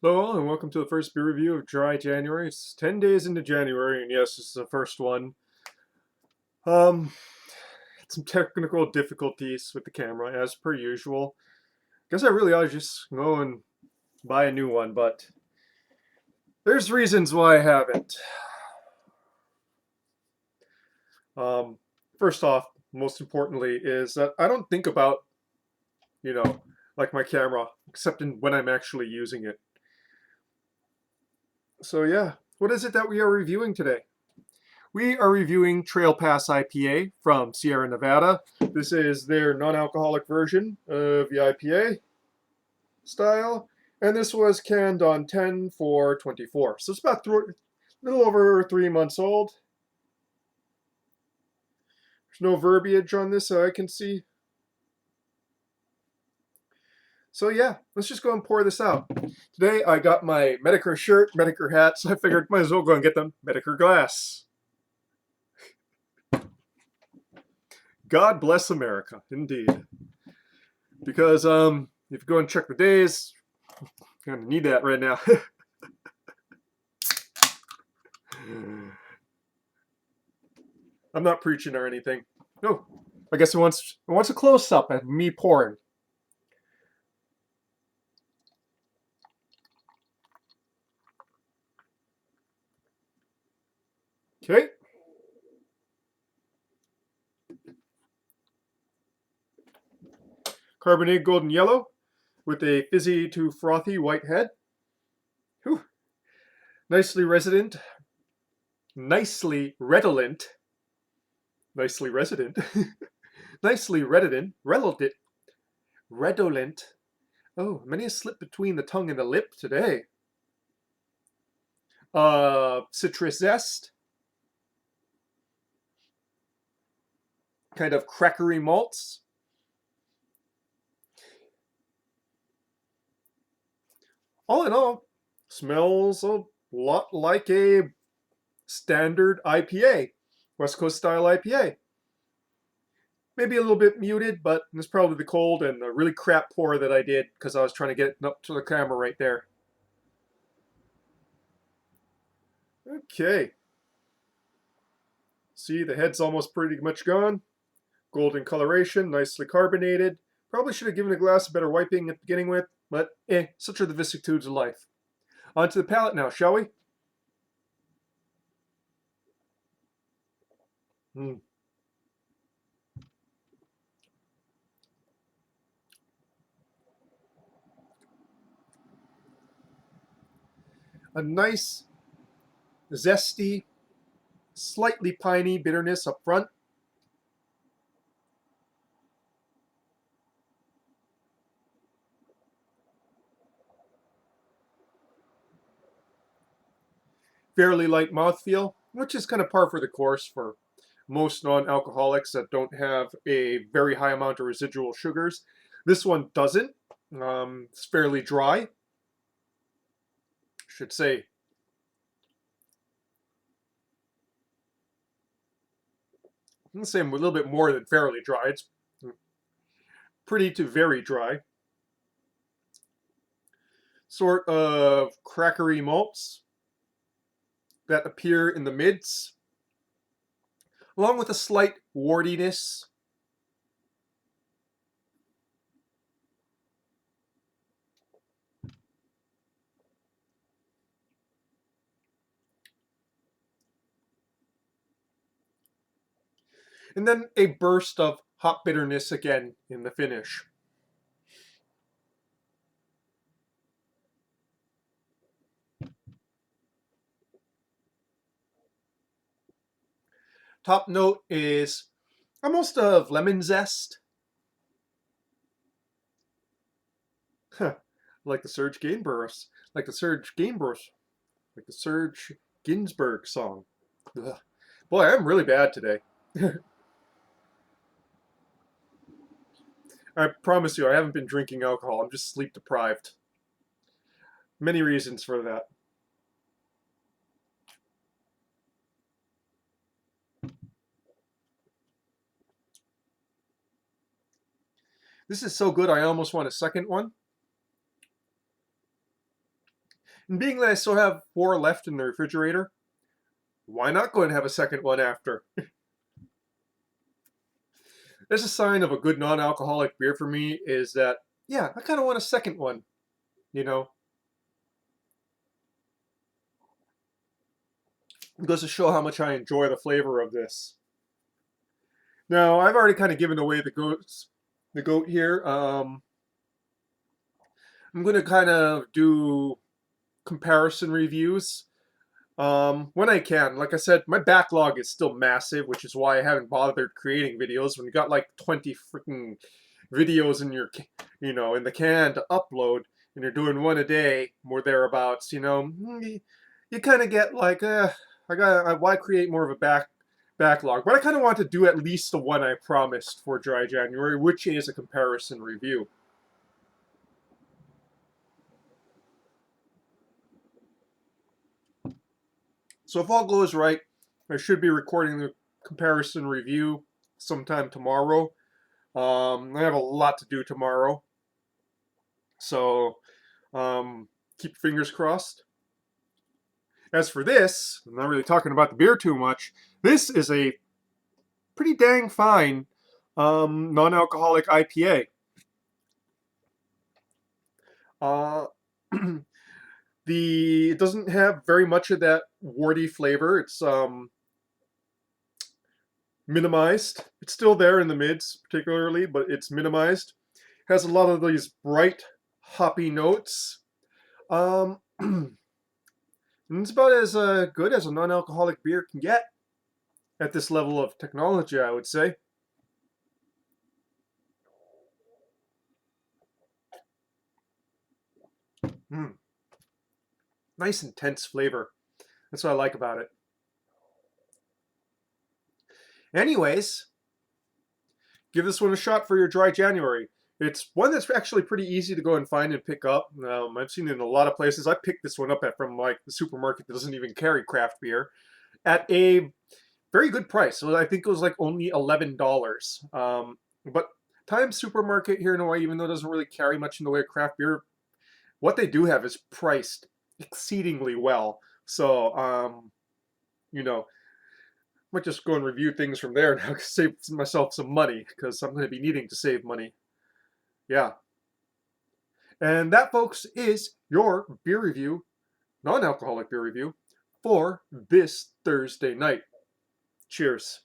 Hello, and welcome to the first beer review of Dry January. It's 10 days into January, and yes, this is the first one. Had some technical difficulties with the camera, as per usual. Guess I really ought to just go and buy a new one, but there's reasons why I haven't. Um, First off, most importantly, is that I don't think about, like my camera, except when I'm actually using it. So yeah, what is it that we are reviewing today? We are reviewing Trail Pass IPA from Sierra Nevada. This is their non-alcoholic version of the IPA style, and this was canned on 10/4/24. So it's about a little over 3 months old. There's no verbiage on this so I can see. So yeah, let's just go and pour this out. Today I got my Medicare shirt, Medicare hat, so I figured might as well go and get them Medicare glass. God bless America, indeed. Because if you go and check the days, you're gonna need that right now. I'm not preaching or anything. No, I guess it wants a close up of me pouring. Okay. Carbonated golden yellow with a fizzy to frothy white head. Whew. Nicely resident. Nicely redolent. Nicely resident. Nicely redolent. Redolent. Oh, many a slip between the tongue and the lip today. Citrus zest. Kind of crackery malts. All in all, smells a lot like a standard IPA, West Coast style IPA. Maybe a little bit muted, but it's probably the cold and the really crap pour that I did because I was trying to get it up to the camera right there. Okay. See, the head's almost pretty much gone. Golden coloration, nicely carbonated. Probably should have given the glass a better wiping at the beginning with, but such are the vicissitudes of life. On to the palate now, shall we? Mm. A nice, zesty, slightly piney bitterness up front. Fairly light mouthfeel, which is kind of par for the course for most non-alcoholics that don't have a very high amount of residual sugars. This one doesn't. It's fairly dry, I should say. I'm going to say a little bit more than fairly dry. It's pretty to very dry. Sort of crackery malts that appear in the mids, along with a slight wortiness. And then a burst of hop bitterness again in the finish. Top note is almost of lemon zest. Like the Serge Gainsbourg, like the Serge Gainsbourg, like the Serge Ginsburg song. Ugh. Boy, I'm really bad today. I promise you, I haven't been drinking alcohol. I'm just sleep deprived. Many reasons for that. This is so good, I almost want a second one. And being that I still have 4 left in the refrigerator, why not go and have a second one after? That's a sign of a good non-alcoholic beer for me is that, yeah, I kind of want a second one, you know? It goes to show how much I enjoy the flavor of this. Now, I've already kind of given away the goat here. I'm going to kind of do comparison reviews when I can. Like I said, my backlog is still massive, which is why I haven't bothered creating videos. When you got like 20 freaking videos in your, in the can to upload, and you're doing one a day, more thereabouts, you kind of get like, why create more of a backlog? But I kind of want to do at least the one I promised for Dry January, which is a comparison review. So if all goes right, I should be recording the comparison review sometime tomorrow. I have a lot to do tomorrow, so keep fingers crossed. As for this, I'm not really talking about the beer too much. This is a pretty dang fine non-alcoholic IPA. It doesn't have very much of that warty flavor. It's minimized. It's still there in the mids, particularly, but it's minimized. Has a lot of these bright, hoppy notes. And it's about as good as a non-alcoholic beer can get at this level of technology, I would say. Nice intense flavor. That's what I like about it. Anyways, give this one a shot for your Dry January. It's one that's actually pretty easy to go and find and pick up. I've seen it in a lot of places. I picked this one up from like the supermarket that doesn't even carry craft beer at a very good price. So I think it was like only $11. But Times Supermarket here in Hawaii, even though it doesn't really carry much in the way of craft beer, what they do have is priced exceedingly well. So, might just go and review things from there now to save myself some money because I'm going to be needing to save money. Yeah. And that, folks, is your beer review, non-alcoholic beer review, for this Thursday night. Cheers.